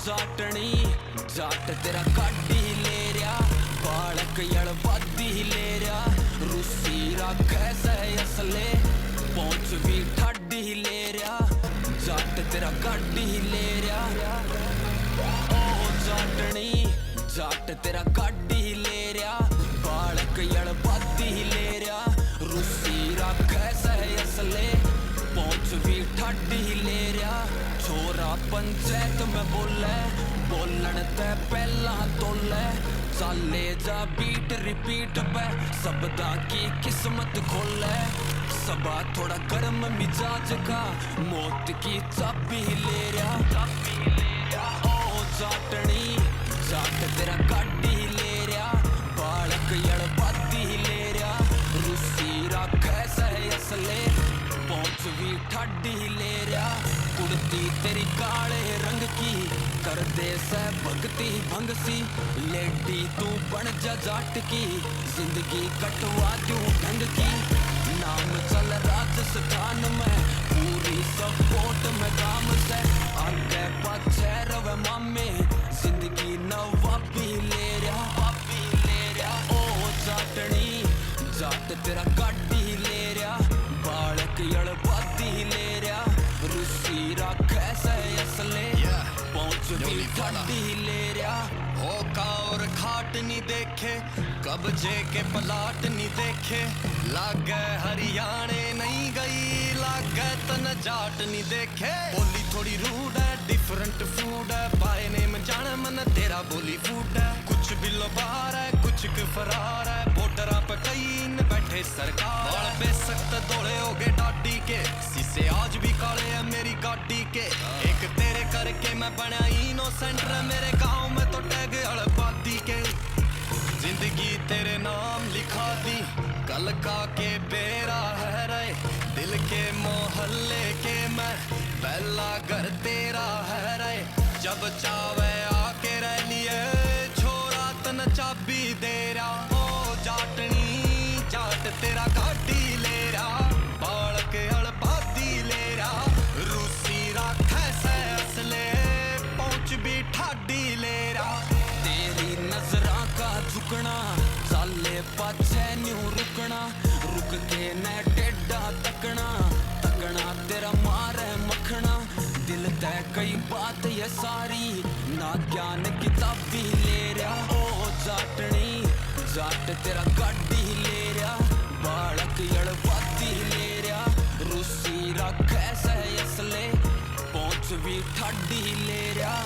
जाटनी जाट तेरा गाड़ी ले रहा, बालक यल वादी ले रहा, रूसी रख सह असले पहुंच भी ठाडी ले रहा, जाट तेरा गाड़ी ले रहा। ओ जाटनी जाट तेरा गाड़ी ले रहा, बालक यल वादी ले रहा, रूसी रख सह असले पहुंच भी ठाडी ले रहा। छोरा पंचायत में बोले बोलन ते पहला तोले, चाले जा बीट रिपीट पे शब्दा की किस्मत खोले। सबा थोड़ा गर्म मिजाज का मौत की चाबी ले रहा। ओ जाटनी जाट तेरा गाड़ी ले रहा, बालक यड़बादी ले रहा, रूसी रख सह असले पहुंच भी ठाडी ले रहा। कुड़ती तेरी काले रंग की कर दे से भक्ति भंग सी, लेडी तू बन जा जाट की जिंदगी कटवा दूं ढंग की। नाम चल राजस्थान में पूरी सपोर्ट में काम से, आगे पाछे रवे मामे जिंदगी नवाबी ले रहा। ओ जाटनी जाट तेरा गाड़ी ले रहा, बालक यड़बादी ले रहा, रूसी रख सह असले पहुंच भी ठाडी ले रहा। होका और खाट नहीं देखे, कब्जे के पलाट नहीं देखे, लागे हरियाणे नहीं गई, लागे तन जाट नहीं देखे। बोली थोड़ी रूड है, डिफरेंट फूड है, बाय नेम जान मन तेरा बोली फूड है। कुछ बिलो बाहर है, कुछ के फरार है, बॉर्डर पे कई न बैठे सरकार। बाल बेसख्त दौड़े हो गए डाडी के, शीशे आज भी काले है मेरी गाड़ी के। एक तेरे करके मैं बना इनोसेंट, मेरे गाँव में तो टैग हड़बादी के। जिंदगी तेरे नाम लिखा दी, कल का के बेरा है रे, दिल के मोहल्ले के मैं पहला घर तेरा है रे। जब चावे आके रह लिए छोरा तन चाबी दे रहा। ओ जाटनी जाट तेरा गाड़ी ले रहा, बालक हड़बादी ले रहा, रूसी रख सह असले पहुंच भी ठाडी ले रहा। तेरी नजरा का झुकना चाले पाछे न्यू रुकना, रुक के न टेढ़ा तकना, तकना तेरा मारे मखना। दिल तय कई बात ये सारी ना ज्ञान किताबी ले रहा। ओ जाटनी जाट तेरा गाड़ी ले रहा, बालक यड़बादी ले रहा, रूसी रख सह असले पहुंच भी ठाडी ले रहा।